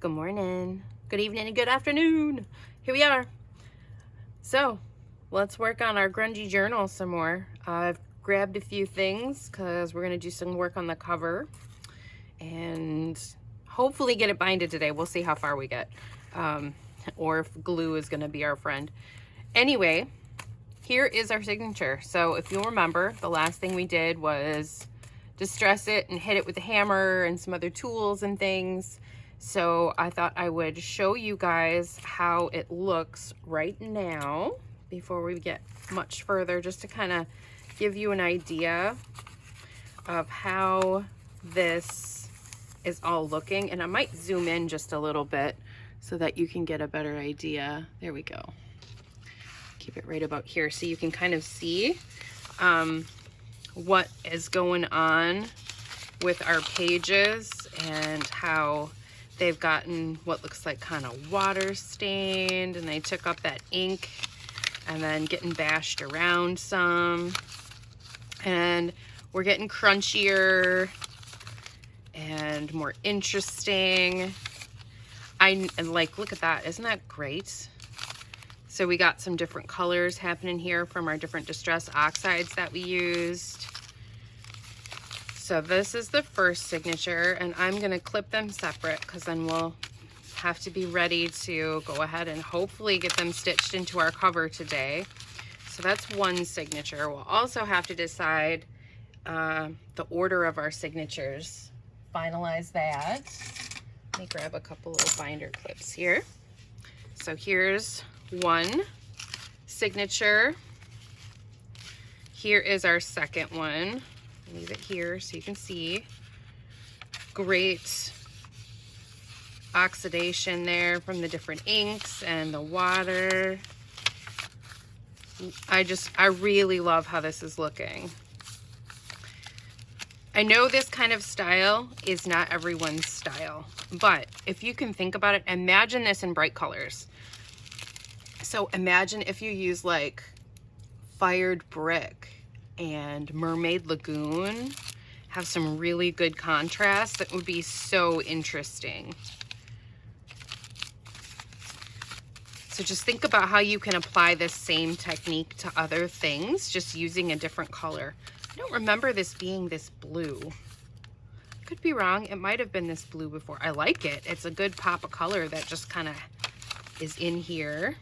Good morning, good evening, and good afternoon. Here we are. So let's work on our grungy journal some more. I've grabbed a few things because we're going to do some work on the cover and hopefully get it binded today. We'll see how far we get, or if glue is going to be our friend. Anyway, here is our signature. So if you'll remember, the last thing we did was distress it and hit it with a hammer and some other tools and things. So I thought I would show you guys how it looks right now before we get much further, just to kind of give you an idea of how this is all looking. And I might zoom in just a little bit so that you can get a better idea. There we go. Keep it right about here so you can kind of see what is going on with our pages and how they've gotten what looks like kind of water stained, and they took up that ink and then getting bashed around some, and we're getting crunchier and more interesting. And like, look at that, isn't that great? So we got some different colors happening here from our different distress oxides that we used. So this is the first signature, and I'm gonna clip them separate because then we'll have to be ready to go ahead and hopefully get them stitched into our cover today. So that's one signature. We'll also have to decide the order of our signatures, finalize that. Let me grab a couple little binder clips here. So here's one signature. Here is our second one. Leave it here so you can see. Great oxidation there from the different inks and the water. I really love how this is looking. I know this kind of style is not everyone's style, but if you can think about it, imagine this in bright colors. So imagine if you use like fired brick and Mermaid Lagoon, have some really good contrast. That would be so interesting. So just think about how you can apply this same technique to other things, just using a different color. I don't remember this being this blue. Could be wrong. It might have been this blue before. I like it. It's a good pop of color that just kind of is in here.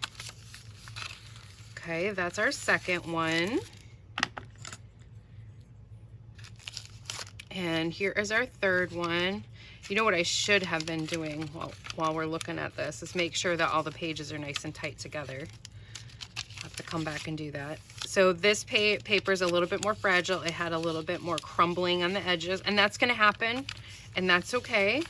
Okay, that's our second one. And here is our third one. You know what I should have been doing while we're looking at this is make sure that all the pages are nice and tight together. I'll have to come back and do that. So this paper is a little bit more fragile. It had a little bit more crumbling on the edges, and that's gonna happen, and that's okay.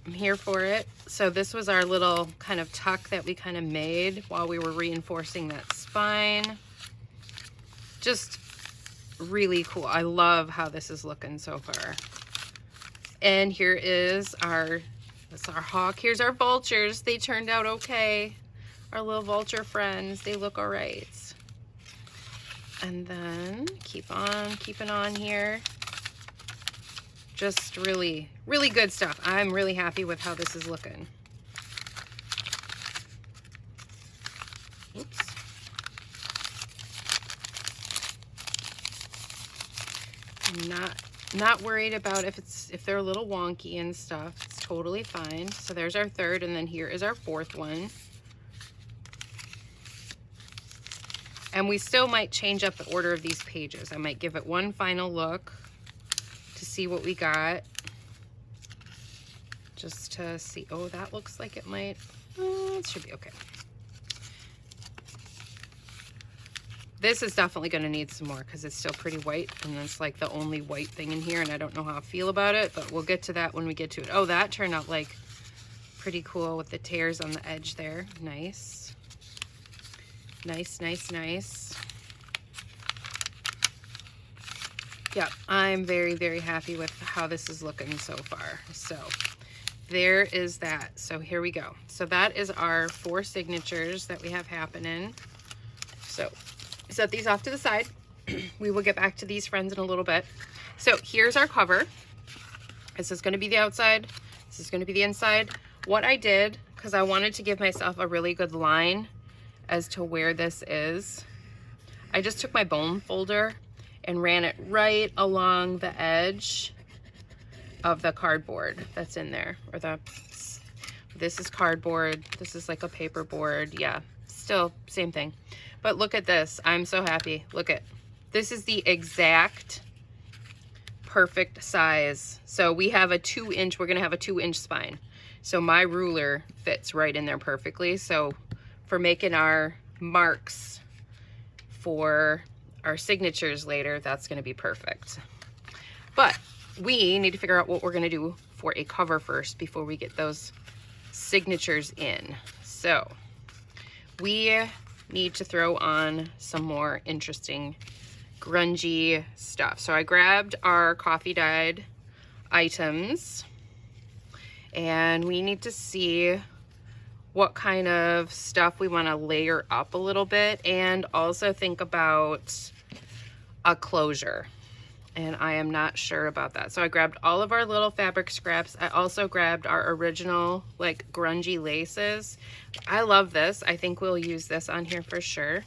I'm here for it. So this was our little kind of tuck that we kind of made while we were reinforcing that spine. Just really cool. I love how this is looking so far. And here is that's our hawk. Here's our vultures. They turned out okay. Our little vulture friends, they look all right. And then keep on keeping on here. Just really, really good stuff. I'm really happy with how this is looking. Oops. I'm not worried about if they're a little wonky and stuff. It's totally fine. So there's our third, and then here is our fourth one. And we still might change up the order of these pages. I might give it one final look to see what we got. Just to see, oh, that looks like it might, it should be okay. This is definitely going to need some more because it's still pretty white, and it's like the only white thing in here, and I don't know how I feel about it, but we'll get to that when we get to it. Oh, that turned out like pretty cool with the tears on the edge there. Nice. Nice, nice, nice. Yeah, I'm very, very happy with how this is looking so far. So there is that. So here we go. So that is our 4 signatures that we have happening. So set these off to the side. We will get back to these friends in a little bit. So here's our cover. This is going to be the outside. This is going to be the inside. What I did, because I wanted to give myself a really good line as to where this is, I just took my bone folder and ran it right along the edge of the cardboard that's in there. Or this is cardboard, this is like a paper board. Yeah, still same thing. But look at this, I'm so happy. Look at, this is the exact perfect size. So we have a 2-inch, we're gonna have a 2-inch spine. So my ruler fits right in there perfectly. So for making our marks for our signatures later, that's gonna be perfect. But we need to figure out what we're gonna do for a cover first before we get those signatures in. So we need to throw on some more interesting grungy stuff. So I grabbed our coffee dyed items and we need to see what kind of stuff we want to layer up a little bit, and also think about a closure. And I am not sure about that. So I grabbed all of our little fabric scraps. I also grabbed our original like grungy laces. I love this. I think we'll use this on here for sure.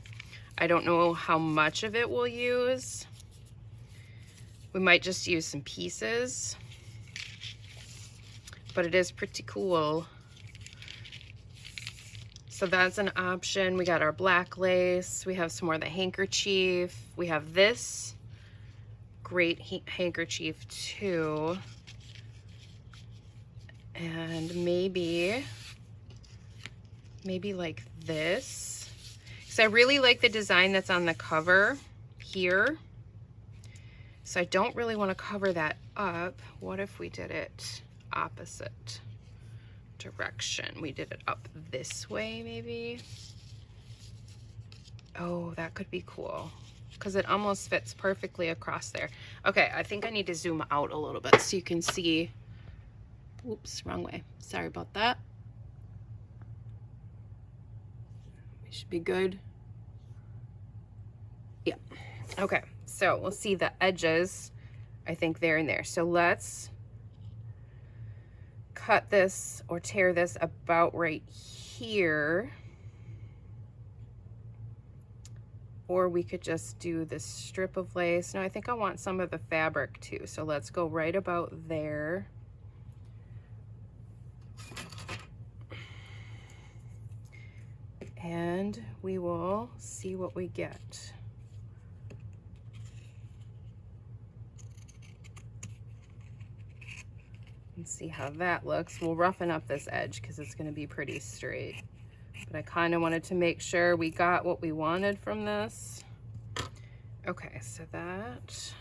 I don't know how much of it we'll use. We might just use some pieces, but it is pretty cool. So that's an option. We got our black lace. We have some more of the handkerchief. We have this great handkerchief too. And maybe like this. So I really like the design that's on the cover here. So I don't really want to cover that up. What if we did it opposite direction? We did it up this way maybe. Oh, that could be cool because it almost fits perfectly across there. Okay, I think I need to zoom out a little bit so you can see. Oops, wrong way. Sorry about that. We should be good. Yeah. Okay, so we'll see the edges, I think there and there. So let's cut this or tear this about right here. Or we could just do this strip of lace. No, I think I want some of the fabric too. So let's go right about there. And we will see what we get. And see how that looks. We'll roughen up this edge because it's going to be pretty straight. But I kind of wanted to make sure we got what we wanted from this. Okay, so that,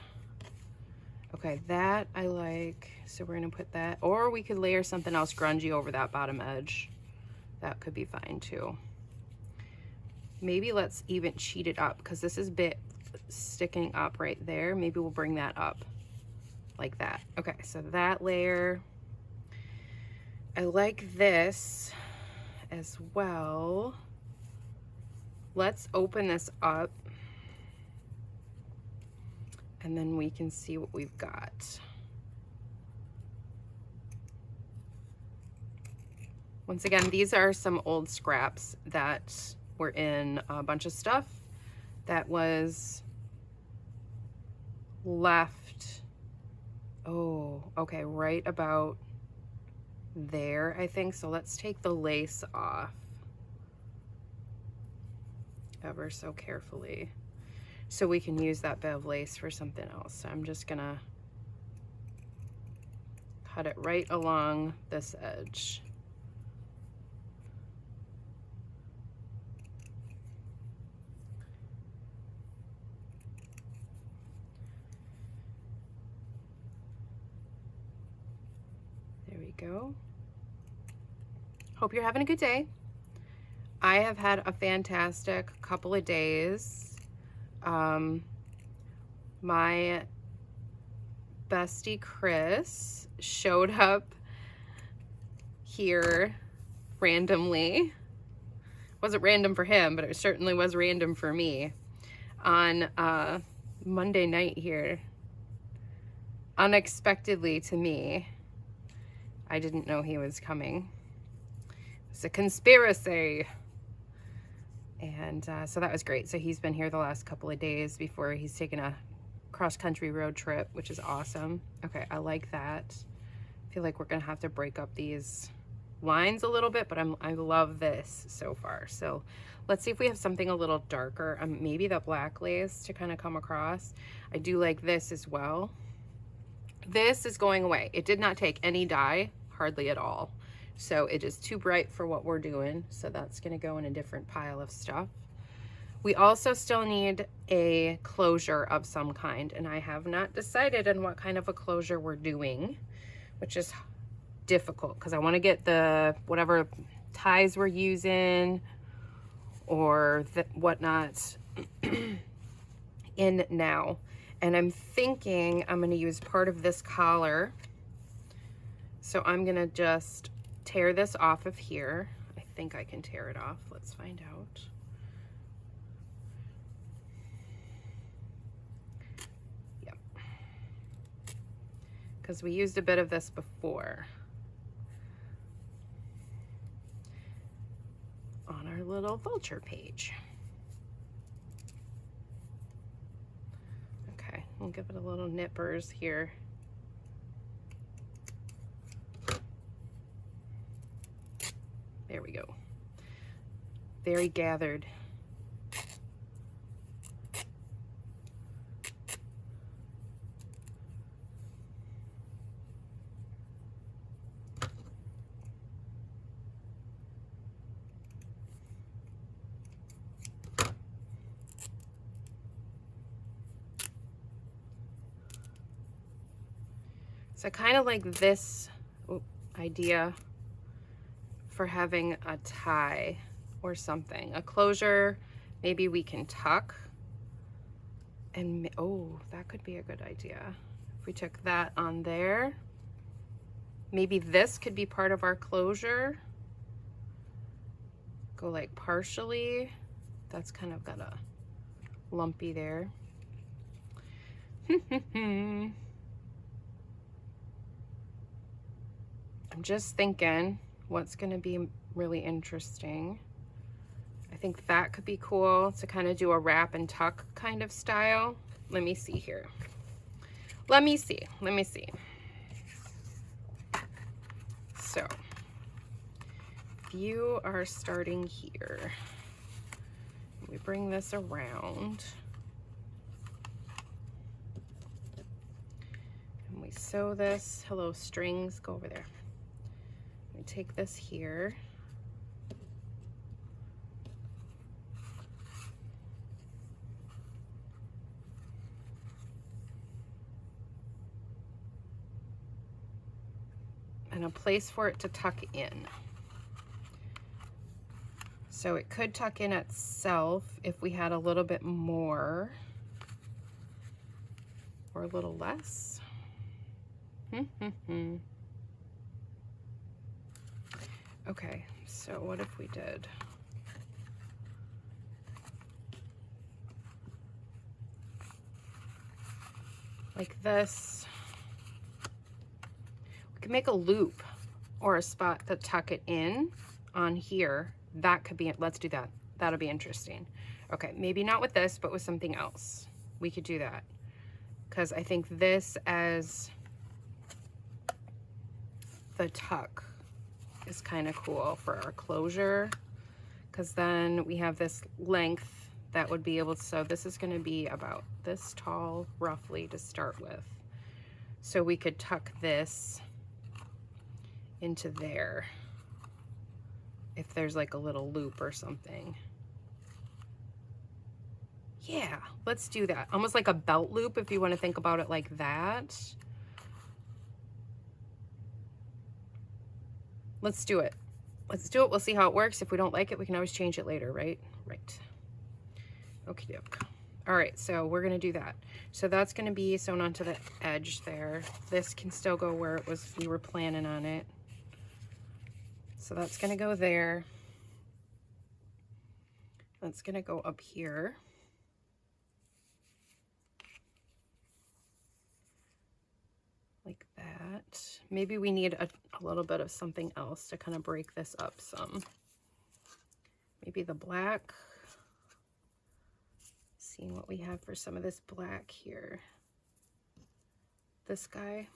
okay, that I like. So we're gonna put that, or we could layer something else grungy over that bottom edge. That could be fine too. Maybe let's even cheat it up because this is a bit sticking up right there. Maybe we'll bring that up like that. Okay, so that layer. I like this as well. Let's open this up and then we can see what we've got. Once again, these are some old scraps that were in a bunch of stuff that was left. Oh, okay, right about there, I think. So let's take the lace off ever so carefully so we can use that bit of lace for something else. So I'm just gonna cut it right along this edge. There we go. Hope you're having a good day. I have had a fantastic couple of days. My bestie Chris showed up here randomly. Wasn't random for him, but it certainly was random for me on Monday night here. Unexpectedly to me. I didn't know he was coming. It's a conspiracy. And so that was great. So he's been here the last couple of days before he's taken a cross-country road trip, which is awesome. Okay, I like that. I feel like we're gonna have to break up these lines a little bit, but I love this so far. So let's see if we have something a little darker. Maybe the black lace to kind of come across. I do like this as well. This is going away. It did not take any dye, hardly at all. So it is too bright for what we're doing. So that's gonna go in a different pile of stuff. We also still need a closure of some kind, and I have not decided on what kind of a closure we're doing, which is difficult because I want to get the whatever ties we're using or whatnot in now. And I'm thinking I'm going to use part of this collar. So I'm going to just tear this off of here. I think I can tear it off. Let's find out. Yep. Because we used a bit of this before on our little vulture page. Okay, we'll give it a little nippers here. There we go. Very gathered. So I kind of like this idea for having a tie or something. A closure, maybe we can tuck. And oh, that could be a good idea. If we took that on there, maybe this could be part of our closure. Go like partially. That's kind of got a lumpy there. I'm just thinking what's going to be really interesting. I think that could be cool to kind of do a wrap and tuck kind of style. Let me see here. Let me see. So if you are starting here, we bring this around. And we sew this. Hello, strings, go over there. We take this here. And a place for it to tuck in. So it could tuck in itself if we had a little bit more or a little less. Okay, so what if we did like this? We could make a loop or a spot to tuck it in on here. That could be it. Let's do that. That'll be interesting. Okay, maybe not with this, but with something else. We could do that. Because I think this as the tuck is kind of cool for our closure, because then we have this length that would be able to, so this is going to be about this tall roughly to start with. So we could tuck this into there if there's like a little loop or something. Yeah, let's do that. Almost like a belt loop if you want to think about it like that. Let's do it. Let's do it. We'll see how it works. If we don't like it, we can always change it later, right? Right. Okie doke. All right, so we're gonna do that. So that's gonna be sewn onto the edge there. This can still go where it was, we were planning on it. So that's gonna go there. That's gonna go up here. Like that. Maybe we need a little bit of something else to kind of break this up some. Maybe the black. Seeing what we have for some of this black here. This guy.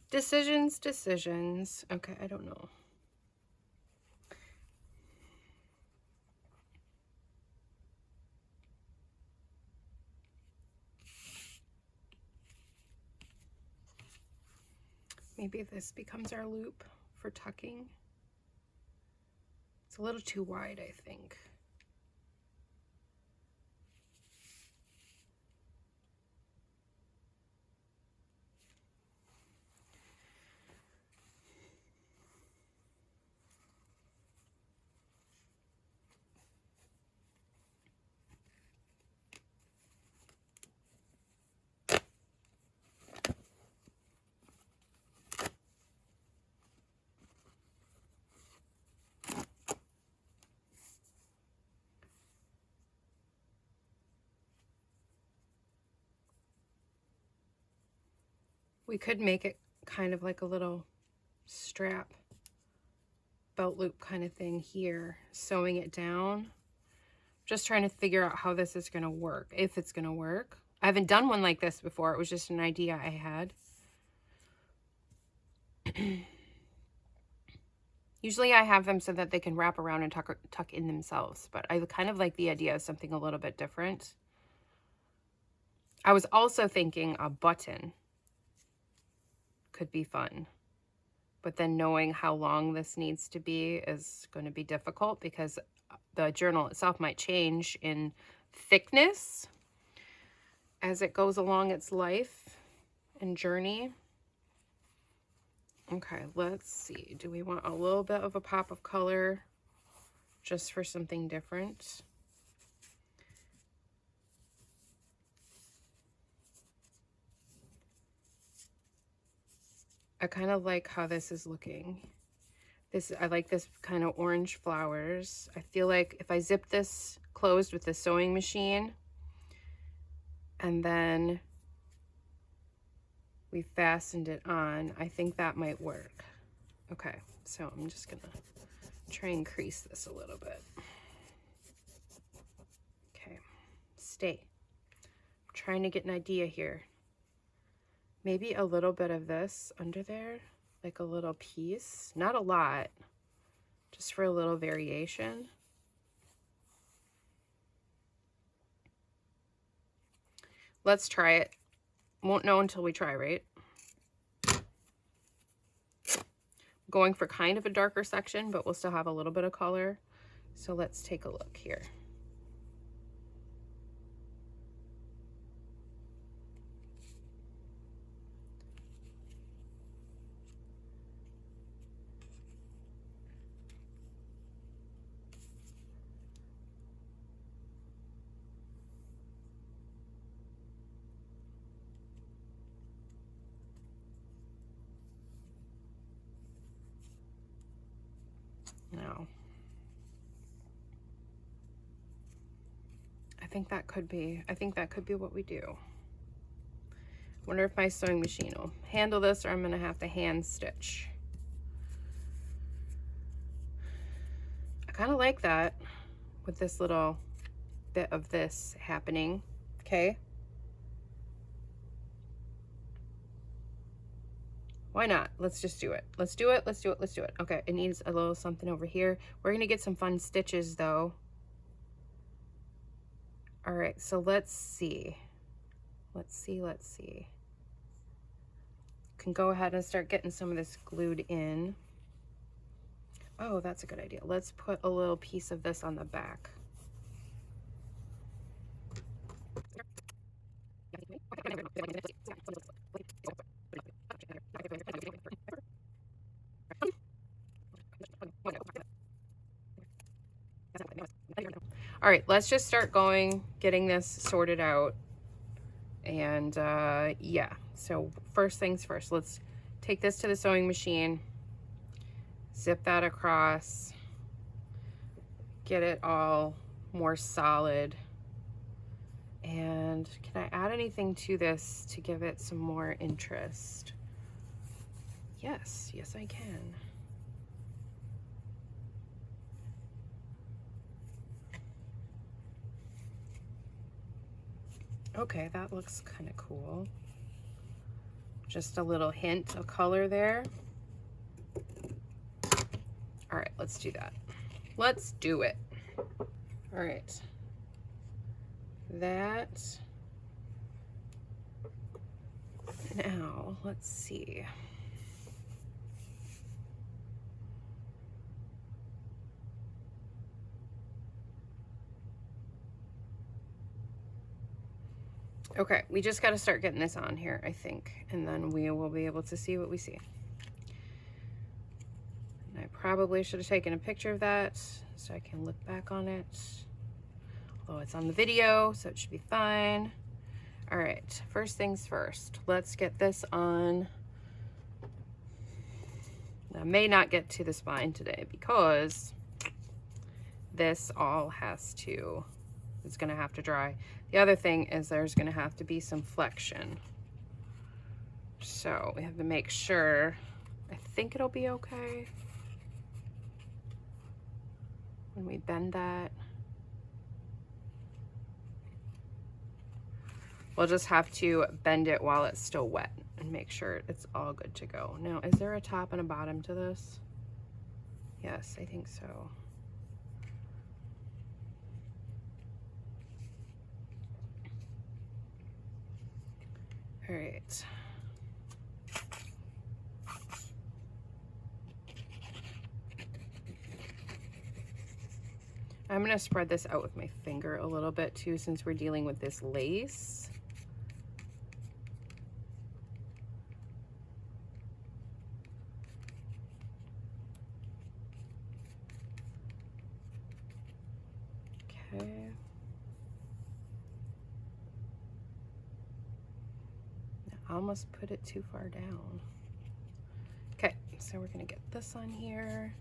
Decisions, decisions. Okay, I don't know. Maybe this becomes our loop for tucking. It's a little too wide, I think. We could make it kind of like a little strap belt loop kind of thing here, sewing it down. Just trying to figure out how this is going to work, if it's going to work. I haven't done one like this before. It was just an idea I had. Usually I have them so that they can wrap around and tuck in themselves, but I kind of like the idea of something a little bit different. I was also thinking a button could be fun, but then knowing how long this needs to be is going to be difficult because the journal itself might change in thickness as it goes along its life and journey. Okay, let's see. Do we want a little bit of a pop of color just for something different? I kind of like how this is looking. I like this kind of orange flowers. I feel like if I zip this closed with the sewing machine and then we fastened it on, I think that might work. Okay, so I'm just gonna try and crease this a little bit. Okay, stay. I'm trying to get an idea here. Maybe a little bit of this under there, like a little piece, not a lot, just for a little variation. Let's try it. Won't know until we try, right? Going for kind of a darker section, but we'll still have a little bit of color. So let's take a look here. Now, I think that could be what we do. Wonder if my sewing machine will handle this or I'm gonna have to hand stitch. I kind of like that with this little bit of this happening. Okay. Why not? Let's just do it. Let's do it. Let's do it. Let's do it. Okay. It needs a little something over here. We're going to get some fun stitches though. All right. So let's see. Let's see. Can go ahead and start getting some of this glued in. Oh, that's a good idea. Let's put a little piece of this on the back. All right, let's just start getting this sorted out. And yeah, so first things first, let's take this to the sewing machine Zip that across, get it all more solid. And can I add anything to this to give it some more interest? Yes, yes I can. Okay, that looks kind of cool. Just a little hint of color there. All right, let's do that. Let's do it. All right. That. Now, let's see. Okay, we just got to start getting this on here, I think, and then we will be able to see what we see. And I probably should have taken a picture of that so I can look back on it. Although it's on the video, so it should be fine. All right, first things first, let's get this on. I may not get to the spine today because this all has to, it's gonna have to dry. The other thing is there's gonna have to be some flexion. So we have to make sure, I think it'll be okay when we bend that. We'll just have to bend it while it's still wet and make sure it's all good to go. Now, is there a top and a bottom to this? Yes, I think so. All right. I'm gonna spread this out with my finger a little bit too, since we're dealing with this lace. Okay. I almost put it too far down. Okay, so we're gonna get this on here.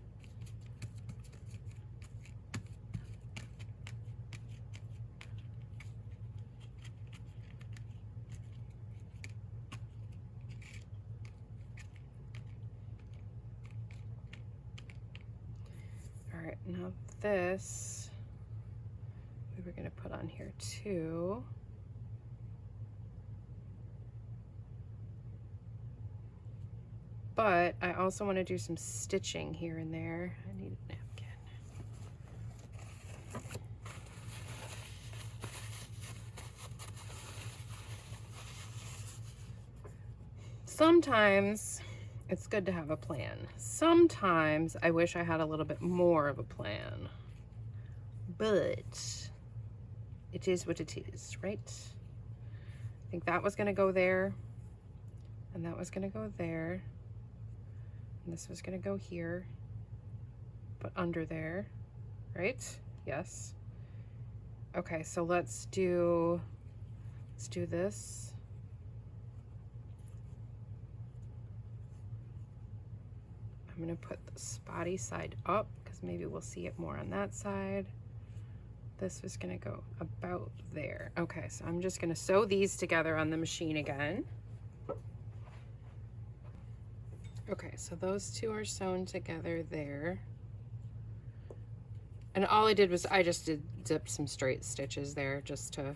All right, now this we were gonna put on here too. But I also want to do some stitching here and there. I need a napkin. Sometimes it's good to have a plan. Sometimes I wish I had a little bit more of a plan. But it is what it is, right? I think that was going to go there. And that was going to go there. And this was gonna go here, but under there, right? Yes. Okay, so let's do this. I'm gonna put the spotty side up because maybe we'll see it more on that side. This was gonna go about there. Okay, so I'm just gonna sew these together on the machine again. Okay, so those two are sewn together there. And all I did was I just dip some straight stitches there just to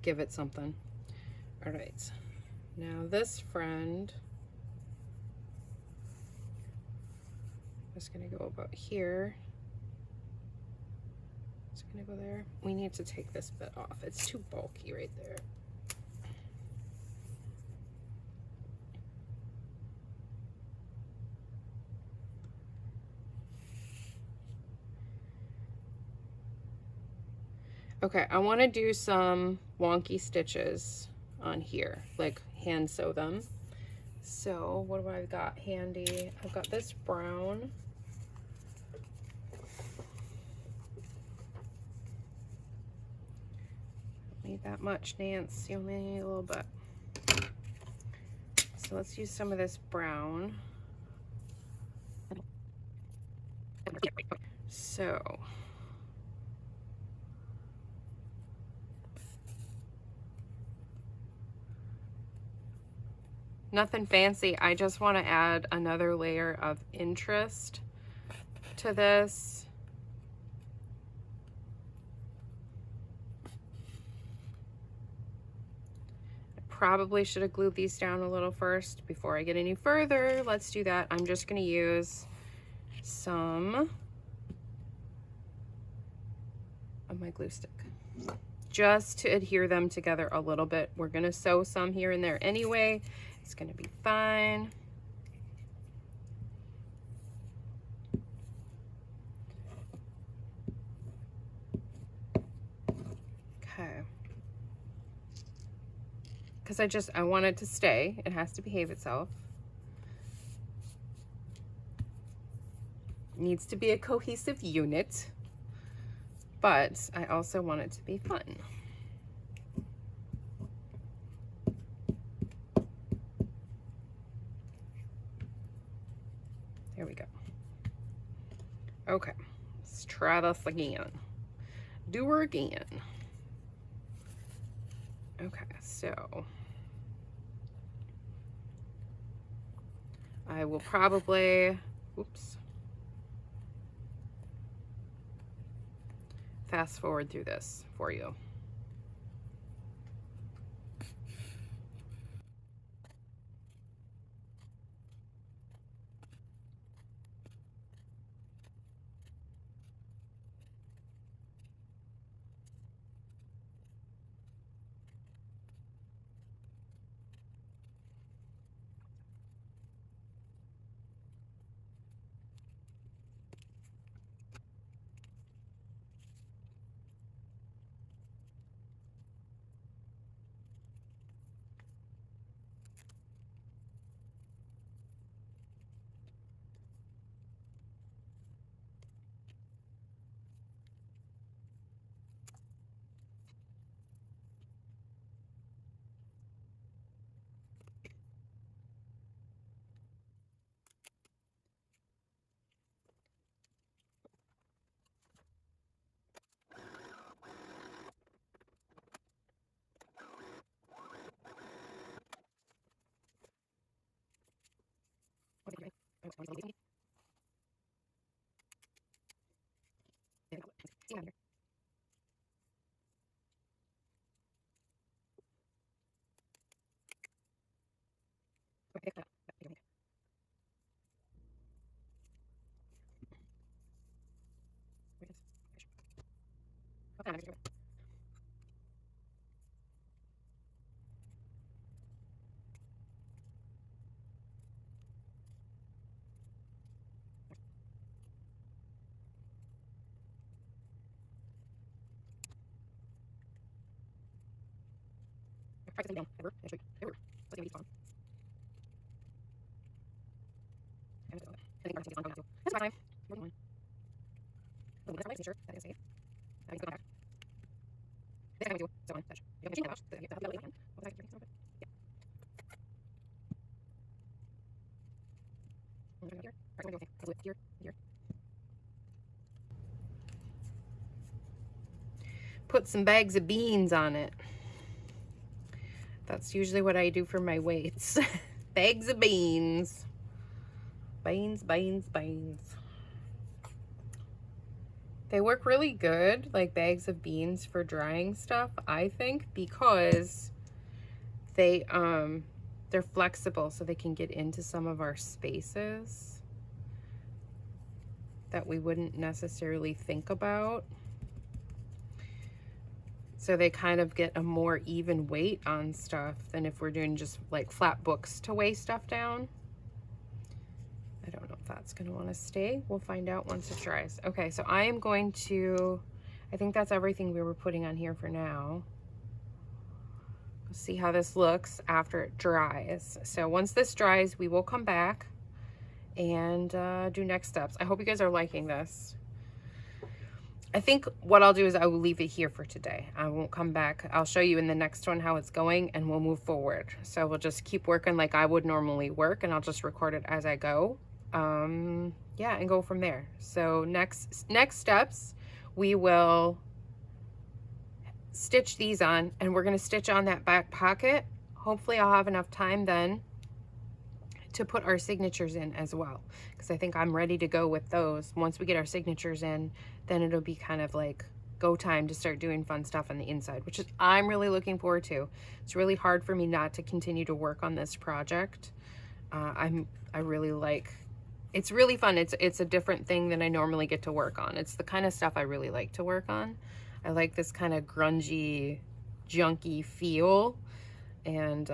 give it something. All right, now this friend is gonna go about here. It's gonna go there. We need to take this bit off. It's too bulky right there. Okay, I want to do some wonky stitches on here, like hand sew them. So what do I got handy? I've got this brown. Don't need that much, Nance. You only need a little bit. So let's use some of this brown. So nothing fancy. I just want to add another layer of interest to this. I probably should have glued these down a little first before I get any further. Let's do that. I'm just going to use some of my glue stick just to adhere them together a little bit. We're going to sew some here and there anyway. It's going to be fine. Okay. Because I want it to stay. It has to behave itself. It needs to be a cohesive unit, but I also want it to be fun. There we go. Okay, let's try this again. Do her again. Okay, so I will probably, oops, fast forward through this for you. Put some bags of beans on it. That's usually what I do for my weights. Bags of beans. Beans, beans, beans. They work really good, like bags of beans for drying stuff, I think, because they're flexible, so they can get into some of our spaces that we wouldn't necessarily think about. So they kind of get a more even weight on stuff than if we're doing just like flat books to weigh stuff down. I don't know if that's going to want to stay. We'll find out once it dries. Okay, so I am going to, I think that's everything we were putting on here for now. We'll see how this looks after it dries. So once this dries, we will come back and do next steps. I hope you guys are liking this. I think what I'll do is I will leave it here for today. I won't come back. I'll show you in the next one how it's going and we'll move forward. So we'll just keep working like I would normally work, and I'll just record it as I go. yeah, and go from there. So next steps, we will stitch these on, and we're going to stitch on that back pocket. Hopefully I'll have enough time then to put our signatures in as well, because I think I'm ready to go with those. Once we get our signatures in, then it'll be kind of like go time to start doing fun stuff on the inside, which is I'm really looking forward to. It's really hard for me not to continue to work on this project. I really like, it's really fun. It's a different thing than I normally get to work on. It's the kind of stuff I really like to work on. I like this kind of grungy, junky feel, and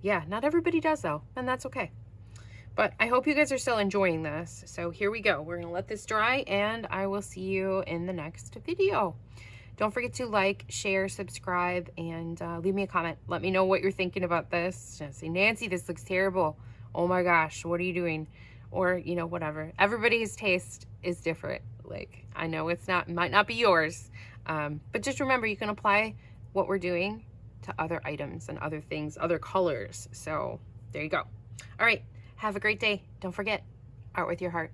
yeah, not everybody does though, and that's okay. But I hope you guys are still enjoying this. So here we go. We're gonna let this dry, and I will see you in the next video. Don't forget to like, share, subscribe, and leave me a comment. Let me know what you're thinking about this. Just say, Nancy, this looks terrible. Oh my gosh, what are you doing? Or, you know, whatever. Everybody's taste is different. Like, I know it's not, might not be yours, but just remember, you can apply what we're doing to other items and other things, other colors. So there you go. All right, have a great day. Don't forget, art with your heart.